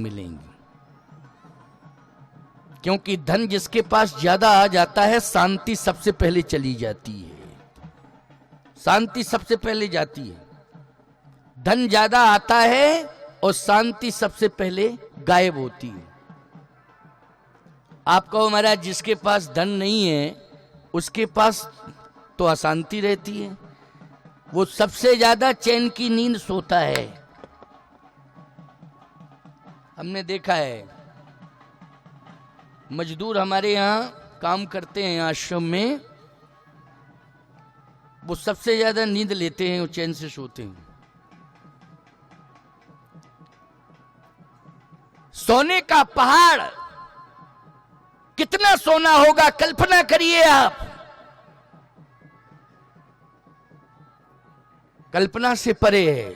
मिलेंगी, क्योंकि धन जिसके पास ज्यादा आ जाता है शांति सबसे पहले चली जाती है, शांति सबसे पहले जाती है। धन ज्यादा आता है और शांति सबसे पहले गायब होती है। आप कहो महाराज जिसके पास धन नहीं है उसके पास तो अशांति रहती है, वो सबसे ज्यादा चैन की नींद सोता है। हमने देखा है मजदूर हमारे यहाँ काम करते हैं आश्रम में, वो सबसे ज्यादा नींद लेते हैं, वो चैन से सोते हैं। सोने का पहाड़ कितना सोना होगा कल्पना करिए आप, कल्पना से परे है।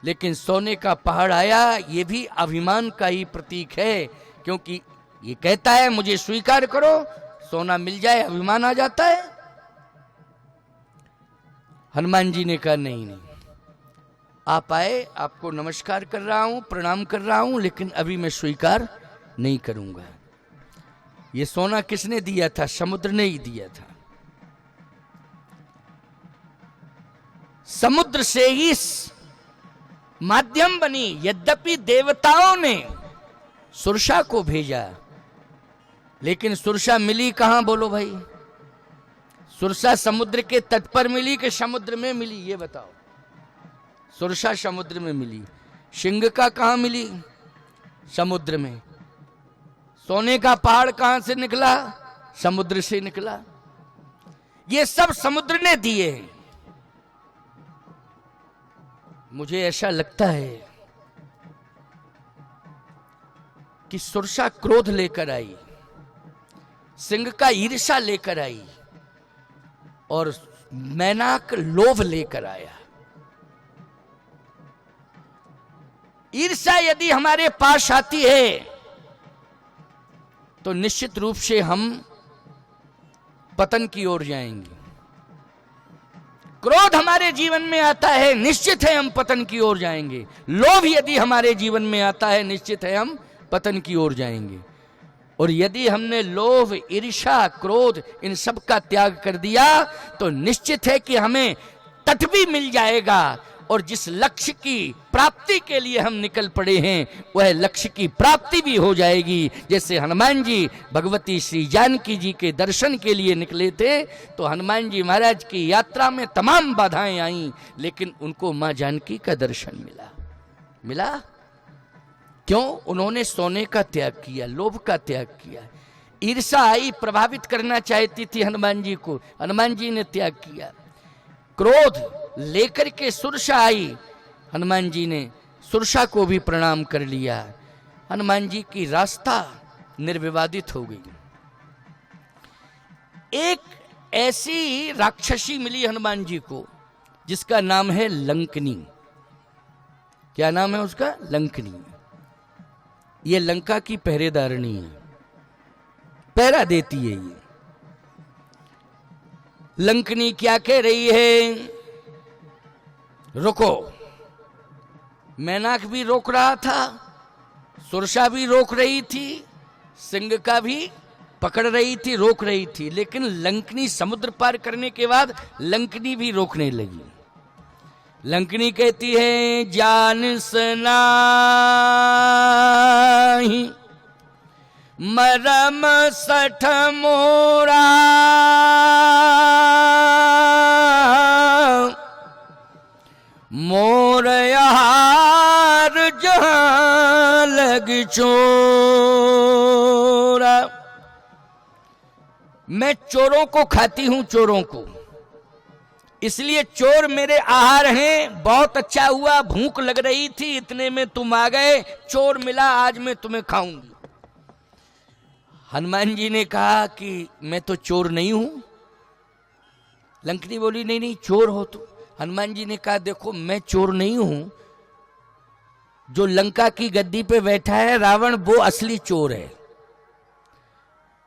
लेकिन सोने का पहाड़ आया, ये भी अभिमान का ही प्रतीक है, क्योंकि ये कहता है मुझे स्वीकार करो, सोना मिल जाए अभिमान आ जाता है। हनुमान जी ने कहा नहीं नहीं, आप आए, आपको नमस्कार कर रहा हूं, प्रणाम कर रहा हूं, लेकिन अभी मैं स्वीकार नहीं करूंगा। ये सोना किसने दिया था? समुद्र ने ही दिया था। समुद्र से ही माध्यम बनी, यद्यपि देवताओं ने सुरसा को भेजा, लेकिन सुरसा मिली कहां बोलो भाई? सुरसा समुद्र के तट पर मिली कि समुद्र में मिली? ये बताओ। सुरसा समुद्र में मिली। सिंह का कहां मिली? समुद्र में। सोने का पहाड़ कहां से निकला? समुद्र से निकला। ये सब समुद्र ने दिए हैं। मुझे ऐसा लगता है कि सुरसा क्रोध लेकर आई, सिंह का ईर्ष्या लेकर आई, और मैनाक लोभ लेकर आया। ईर्ष्या यदि हमारे पास आती है तो निश्चित रूप से हम पतन की ओर जाएंगे। क्रोध हमारे जीवन में आता है, निश्चित है हम पतन की ओर जाएंगे। लोभ यदि हमारे जीवन में आता है, निश्चित है हम पतन की ओर जाएंगे। और यदि हमने लोभ, ईर्ष्या, क्रोध इन सब का त्याग कर दिया तो निश्चित है कि हमें तट भी मिल जाएगा, और जिस लक्ष्य की प्राप्ति के लिए हम निकल पड़े हैं वह लक्ष्य की प्राप्ति भी हो जाएगी। जैसे हनुमान जी भगवती श्री जानकी जी के दर्शन के लिए निकले थे, तो हनुमान जी महाराज की यात्रा में तमाम बाधाएं आईं, लेकिन उनको मां जानकी का दर्शन मिला। क्यों? उन्होंने सोने का त्याग किया, लोभ का त्याग किया। ईर्ष्या आई, प्रभावित करना चाहती थी हनुमान जी को, हनुमान जी ने त्याग किया। क्रोध लेकर के सुरसा आई, हनुमान जी ने सुरसा को भी प्रणाम कर लिया। हनुमान जी की रास्ता निर्विवादित हो गई। एक ऐसी राक्षसी मिली हनुमान जी को जिसका नाम है लंकनी। क्या नाम है उसका? लंकनी। ये लंका की पहरेदारनी है, पहरा देती है ये। लंकनी क्या कह रही है? रुको। मैनाक भी रोक रहा था, सुरसा भी रोक रही थी, सिंह का भी पकड़ रही थी, रोक रही थी, लेकिन लंकनी समुद्र पार करने के बाद लंकनी भी रोकने लगी। लंकनी कहती है जान सनाही मरम सठ मोरा, मोर यार जहां लग चोरा। मैं चोरों को खाती हूं, चोरों को, इसलिए चोर मेरे आहार हैं। बहुत अच्छा हुआ, भूख लग रही थी, इतने में तुम आ गए, चोर मिला, आज मैं तुम्हें खाऊंगी। हनुमान जी ने कहा कि मैं तो चोर नहीं हूं। लंकनी बोली नहीं नहीं चोर हो तुम। हनुमान जी ने कहा देखो मैं चोर नहीं हूं, जो लंका की गद्दी पे बैठा है रावण वो असली चोर है।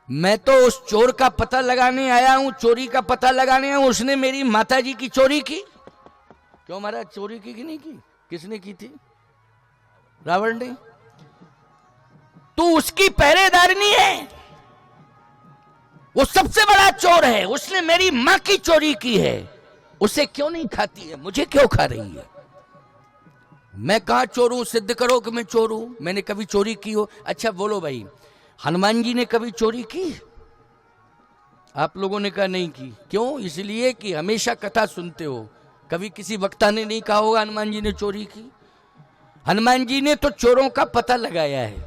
मैं तो उस चोर का पता लगाने आया हूं, चोरी का पता लगाने आया हूं। उसने मेरी माता जी की चोरी की। क्यों महाराज, चोरी की कि नहीं की? किसने की थी? रावण ने। तू उसकी पहरेदारनी है। वो सबसे बड़ा चोर है, उसने मेरी मां की चोरी की है, उसे क्यों नहीं खाती है, मुझे क्यों खा रही है? मैं कहां चोर हूं? सिद्ध करो कि मैं चोर हूं, मैंने कभी चोरी की हो। अच्छा बोलो भाई, हनुमान जी ने कभी चोरी की? आप लोगों ने कहा नहीं की। क्यों? इसलिए कि हमेशा कथा सुनते हो, कभी किसी वक्ता ने नहीं कहा होगा हनुमान जी ने चोरी की। हनुमान जी ने तो चोरों का पता लगाया है।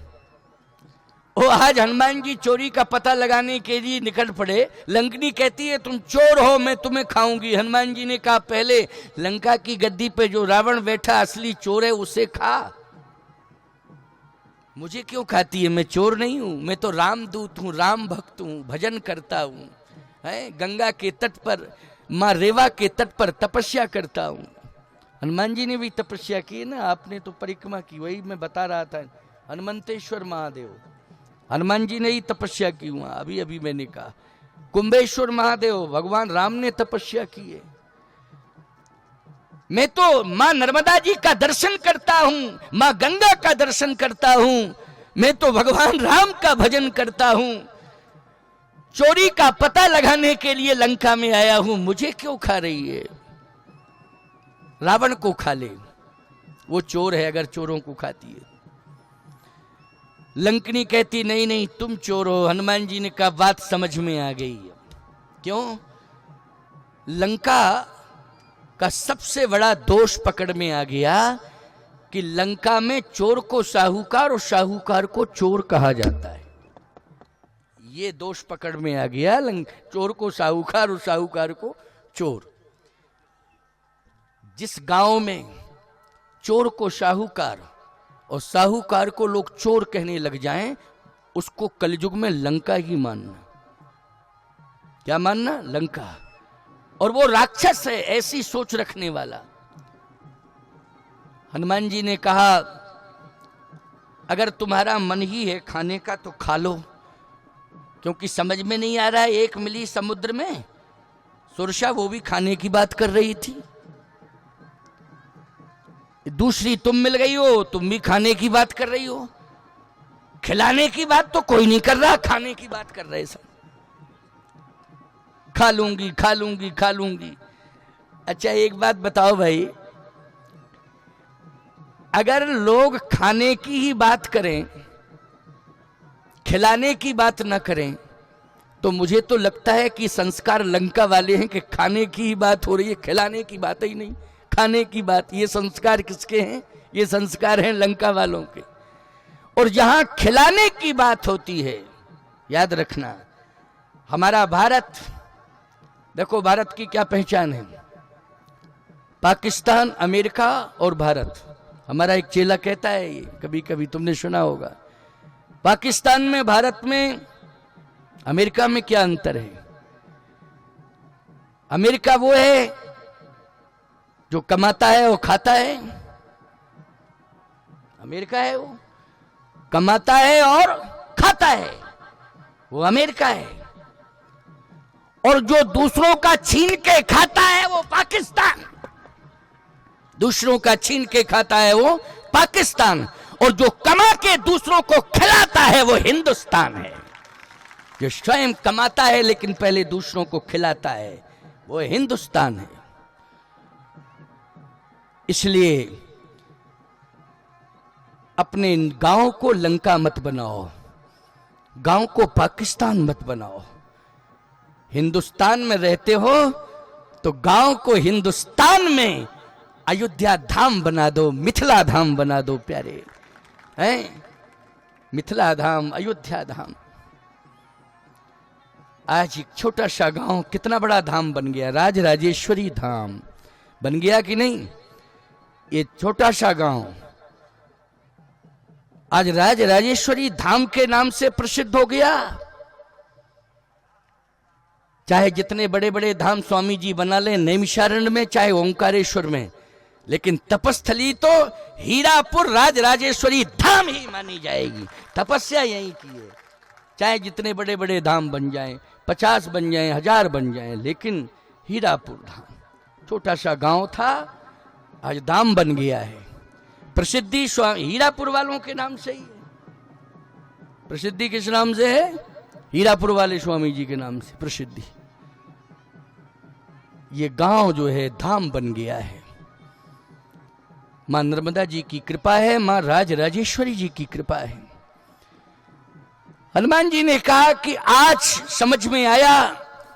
वो आज हनुमान जी चोरी का पता लगाने के लिए निकल पड़े। लंकनी कहती है तुम चोर हो, मैं तुम्हें खाऊंगी। हनुमान जी ने कहा पहले लंका की गद्दी पे जो रावण बैठा असली चोर है उसे खा, मुझे क्यों खाती है? मैं चोर नहीं हूं, मैं तो राम दूत हूं, राम भक्त हूं, भजन करता हूं, है गंगा के तट पर, मां रेवा के तट पर तपस्या करता हूं। हनुमान जी ने भी तपस्या की ना, आपने तो परिक्रमा की, वही मैं बता रहा था। हनुमंतेश्वर महादेव, हनुमान जी ने ही तपस्या की हुआ। अभी अभी मैंने कहा कुंभेश्वर महादेव, भगवान राम ने तपस्या की है। मैं तो मां नर्मदा जी का दर्शन करता हूं, मां गंगा का दर्शन करता हूं, मैं तो भगवान राम का भजन करता हूं। चोरी का पता लगाने के लिए लंका में आया हूं, मुझे क्यों खा रही है? रावण को खा ले, वो चोर है अगर चोरों को खाती है। लंकनी कहती नहीं नहीं तुम चोर हो। हनुमान जी ने कहा बात समझ में आ गई। क्यों? लंका का सबसे बड़ा दोष पकड़ में आ गया कि लंका में चोर को साहूकार और साहूकार को चोर कहा जाता है। ये दोष पकड़ में आ गया, चोर को साहूकार और साहूकार को चोर। जिस गांव में चोर को साहूकार और साहूकार को लोग चोर कहने लग जाएं, उसको कलयुग में लंका ही मानना। क्या मानना? लंका। और वो राक्षस है ऐसी सोच रखने वाला। हनुमान जी ने कहा अगर तुम्हारा मन ही है खाने का तो खा लो, क्योंकि समझ में नहीं आ रहा है। एक मिली समुद्र में सुरसा, वो भी खाने की बात कर रही थी। दूसरी तुम मिल गई हो, तुम भी खाने की बात कर रही हो। खिलाने की बात तो कोई नहीं कर रहा, खाने की बात कर रहे सब। खा लूंगी खा लूंगी खा लूंगी। अच्छा एक बात बताओ भाई, अगर लोग खाने की ही बात करें, खिलाने की बात ना करें, तो मुझे तो लगता है कि संस्कार लंका वाले हैं कि खाने की ही बात हो रही है, खिलाने की बात ही नहीं। खाने की बात, ये संस्कार किसके हैं? ये संस्कार हैं लंका वालों के। और जहां खिलाने की बात होती है, याद रखना, हमारा भारत, देखो भारत की क्या पहचान है? पाकिस्तान, अमेरिका और भारत। हमारा एक चेला कहता है, ये कभी कभी तुमने सुना होगा, पाकिस्तान में, भारत में, अमेरिका में क्या अंतर है? अमेरिका वो है जो कमाता है और खाता है। अमेरिका है वो कमाता है और खाता है, वो अमेरिका है। और जो दूसरों का छीन के खाता है वो पाकिस्तान। दूसरों का छीन के खाता है वो पाकिस्तान। और जो कमा के दूसरों को खिलाता है वो हिंदुस्तान है। जो स्वयं कमाता है लेकिन पहले दूसरों को खिलाता है वो हिंदुस्तान है। इसलिए अपने गांव को लंका मत बनाओ, गांव को पाकिस्तान मत बनाओ। हिंदुस्तान में रहते हो तो गांव को हिंदुस्तान में अयोध्या धाम बना दो, मिथिला धाम बना दो। प्यारे हैं, मिथिला धाम, अयोध्या धाम। आज एक छोटा सा गांव कितना बड़ा धाम बन गया, राज राजेश्वरी धाम बन गया कि नहीं? ये छोटा सा गांव आज राज राजेश्वरी धाम के नाम से प्रसिद्ध हो गया। चाहे जितने बड़े बड़े धाम स्वामी जी बना लें, नैमिषारण्य में, चाहे ओंकारेश्वर में, लेकिन तपस्थली तो हीरापुर राज राजेश्वरी धाम ही मानी जाएगी। तपस्या यहीं की है। चाहे जितने बड़े बड़े धाम बन जाएं, 50 बन जाएं, 1000 बन जाएं, लेकिन हीरापुर धाम, छोटा सा गांव था, आज धाम बन गया है। प्रसिद्धि हीरापुर वालों के नाम से ही है। प्रसिद्धि किस नाम से है? हीरापुर वाले स्वामी जी के नाम से प्रसिद्धि। ये गांव जो है धाम बन गया है। मां नर्मदा जी की कृपा है, मां राजराजेश्वरी जी की कृपा है। हनुमान जी ने कहा कि आज समझ में आया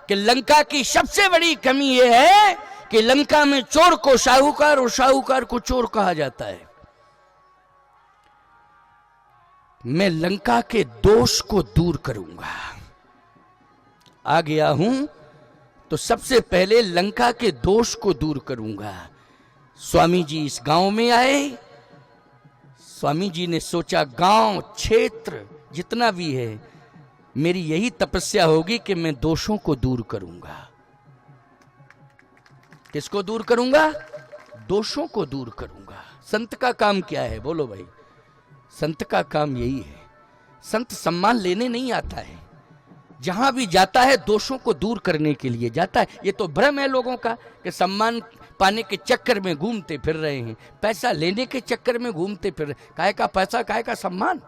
कि लंका की सबसे बड़ी कमी यह है कि लंका में चोर को साहूकार और साहूकार को चोर कहा जाता है। मैं लंका के दोष को दूर करूंगा। आ गया हूं तो सबसे पहले लंका के दोष को दूर करूंगा। स्वामी जी इस गांव में आए। स्वामी जी ने सोचा गांव क्षेत्र जितना भी है, मेरी यही तपस्या होगी कि मैं दोषों को दूर करूंगा। किसको दूर करूंगा? दोषों को दूर करूंगा। संत का काम क्या है? बोलो भाई। संत का काम यही है। संत सम्मान लेने नहीं आता है, जहां भी जाता है दोषों को दूर करने के लिए जाता है। ये तो भ्रम है लोगों का कि सम्मान पाने के चक्कर में घूमते फिर रहे हैं, पैसा लेने के चक्कर में घूमते फिर रहे। काहे का पैसा, काहे का सम्मान?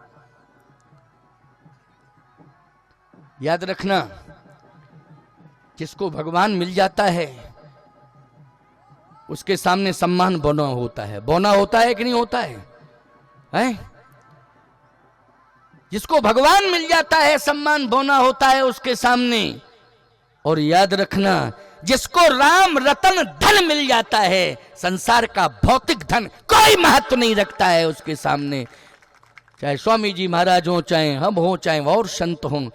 याद रखना, जिसको भगवान मिल जाता है उसके सामने सम्मान बौना होता है। बौना होता है कि नहीं होता है, हैं? जिसको भगवान मिल जाता है सम्मान बौना होता है उसके सामने। और याद रखना, जिसको राम रतन धन मिल जाता है, संसार का भौतिक धन कोई महत्व नहीं रखता है उसके सामने। चाहे स्वामी जी महाराज हो, चाहे हम हो, चाहे और संत हों,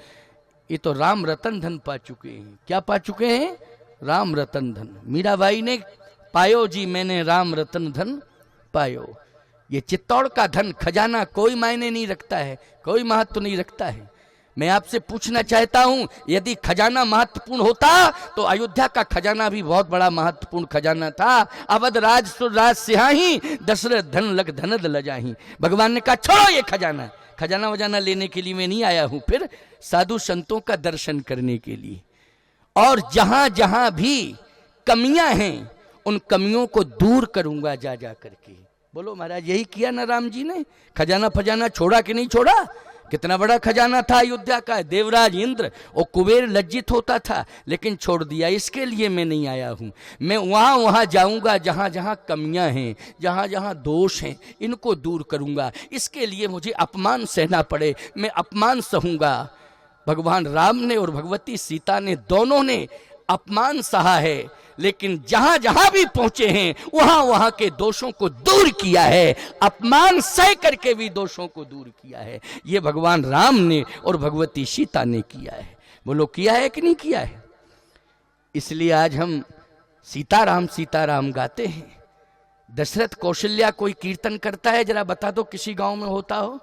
ये तो राम रतन धन पा चुके हैं। क्या पा चुके हैं? राम रतन धन। मीराबाई ने पायो जी मैंने राम रतन धन पायो। ये चित्तौड़ का धन खजाना कोई मायने नहीं रखता है, कोई महत्व नहीं रखता है। मैं आपसे पूछना चाहता हूं, यदि खजाना महत्वपूर्ण होता तो अयोध्या का खजाना भी बहुत बड़ा महत्वपूर्ण खजाना था। अवध राज सुरराज सिहाही, दशरथ धन लग धनद लजाही। भगवान ने कहा छोड़ो ये खजाना, खजाना वजाना लेने के लिए मैं नहीं आया हूं, फिर साधु संतों का दर्शन करने के लिए। और जहां जहां भी कमियां हैं उन कमियों को दूर करूंगा जा जा करके। बोलो महाराज, यही किया ना राम जी ने? खजाना फजाना छोड़ा कि नहीं छोड़ा? कितना बड़ा खजाना था अयोध्या का। देवराज इंद्र और कुबेर लज्जित होता था, लेकिन छोड़ दिया। इसके लिए मैं नहीं आया हूं। मैं वहां वहां जाऊंगा जहां जहां कमियां हैं, जहां जहां दोष हैं, इनको दूर करूंगा। इसके लिए मुझे अपमान सहना पड़े, मैं अपमान सहूंगा। भगवान राम ने और भगवती सीता ने दोनों ने अपमान सहा है, लेकिन जहां जहां भी पहुंचे हैं वहां वहां के दोषों को दूर किया है। अपमान सह करके भी दोषों को दूर किया है। ये भगवान राम ने और भगवती सीता ने किया है। बोलो किया है कि नहीं किया है? इसलिए आज हम सीताराम गाते हैं। दशरथ कौशल्या कोई कीर्तन करता है? जरा बता दो, किसी गांव में होता हो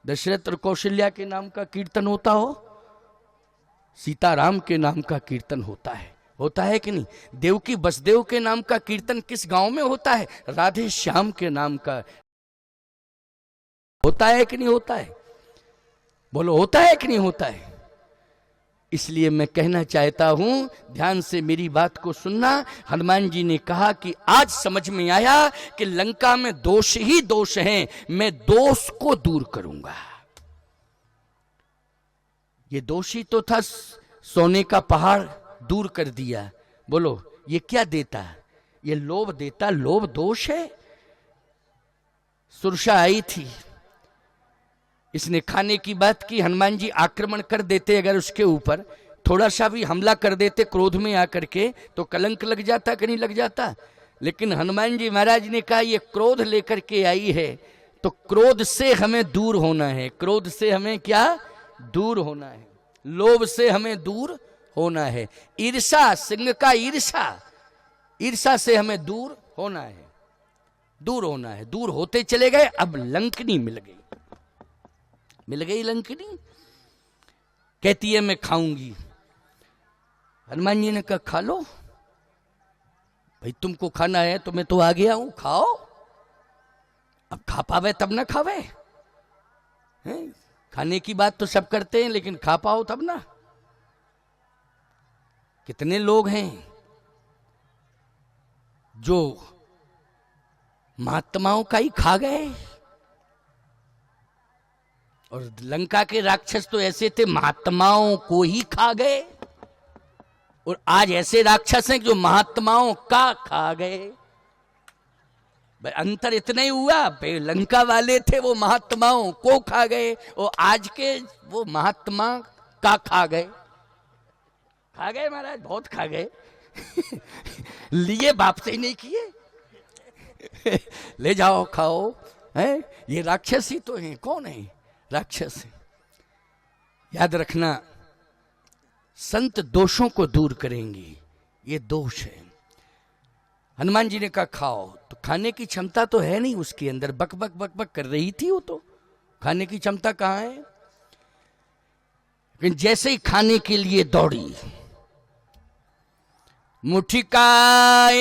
दशरथ और कौशल्या के नाम का कीर्तन होता हो? सीताराम के नाम का कीर्तन होता है कि नहीं? देवकी बसदेव के नाम का कीर्तन किस गांव में होता है? राधे श्याम के नाम का होता है कि नहीं होता है? बोलो होता है कि नहीं होता है? इसलिए मैं कहना चाहता हूं, ध्यान से मेरी बात को सुनना। हनुमान जी ने कहा कि आज समझ में आया कि लंका में दोष ही दोष हैं, मैं दोष को दूर करूंगा। ये दोषी तो था, सोने का पहाड़ दूर कर दिया। बोलो ये क्या देता? ये लोभ देता। लोभ दोष है? सुरसा आई थी, इसने खाने की बात की। हनुमान जी आक्रमण कर देते, अगर उसके ऊपर थोड़ा सा भी हमला कर देते क्रोध में आकर के, तो कलंक लग जाता कि नहीं लग जाता? लेकिन हनुमान जी महाराज ने कहा ये क्रोध लेकर के आई है, तो क्रोध से हमें दूर होना है। क्रोध से हमें क्या दूर होना है? लोभ से हमें दूर होना है। ईर्षा, सिंह का ईर्षा से हमें दूर होना है, दूर होना है। दूर होते चले गए। अब लंकनी मिल गई लंकनी। कहती है मैं खाऊंगी। हनुमान जी ने कहा खा लो भाई, तुमको खाना है तो मैं तो आ गया हूं, खाओ। अब खा पावे तब ना खावे हैं? खाने की बात तो सब करते हैं, लेकिन खा पाओ तब ना। कितने लोग हैं जो महात्माओं का ही खा गए और लंका के राक्षस तो ऐसे थे, महात्माओं को ही खा गए। और आज ऐसे राक्षस हैं जो महात्माओं का खा गए। अंतर इतना ही हुआ, लंका वाले थे वो महात्माओं को खा गए, और आज के वो महात्मा का खा गए। खा गए महाराज, बहुत खा गए। लिए बाप से ही नहीं किए। ले जाओ खाओ, है ये राक्षस ही तो हैं। कौन है राक्षस? है याद रखना, संत दोषों को दूर करेंगे, ये दोष है। हनुमान जी ने कहा खाओ, तो खाने की क्षमता तो है नहीं उसके अंदर, बक बक बक बक कर रही थी वो, तो खाने की क्षमता कहां है? लेकिन जैसे ही खाने के लिए दौड़ी, मुठिकाए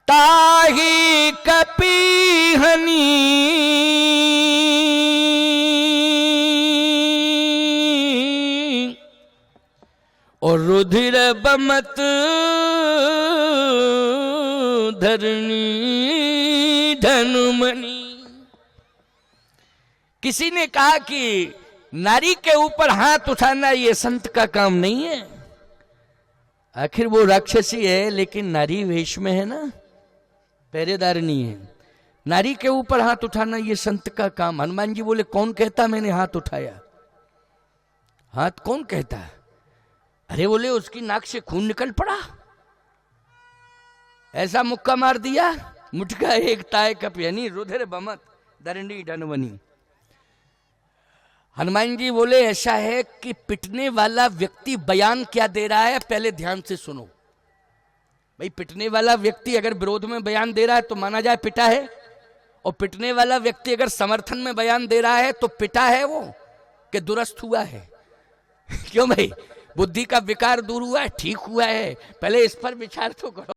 ताही कपीहनी, और रुधिर बमत धरणी धनुमणि। किसी ने कहा कि नारी के ऊपर हाथ उठाना ये संत का काम नहीं है। आखिर वो राक्षसी है लेकिन नारी वेश में है ना, पहरेदारनी है। नारी के ऊपर हाथ उठाना ये संत का काम। हनुमान जी बोले कौन कहता मैंने हाथ उठाया? हाथ कौन कहता? अरे बोले उसकी नाक से खून निकल पड़ा, ऐसा मुक्का मार दिया। मुटका एक ताय कप, यानी रुधिर बमत दरणी धनवनी। हनुमान जी बोले ऐसा है कि पिटने वाला व्यक्ति बयान क्या दे रहा है, पहले ध्यान से सुनो। भाई पिटने वाला व्यक्ति अगर विरोध में बयान दे रहा है तो माना जाए पिटा है, और पिटने वाला व्यक्ति अगर समर्थन में बयान दे रहा है तो पिटा है वो कि दुरुस्त हुआ है? क्यों भाई, बुद्धि का विकार दूर हुआ है, ठीक हुआ है? पहले इस पर विचार तो करो।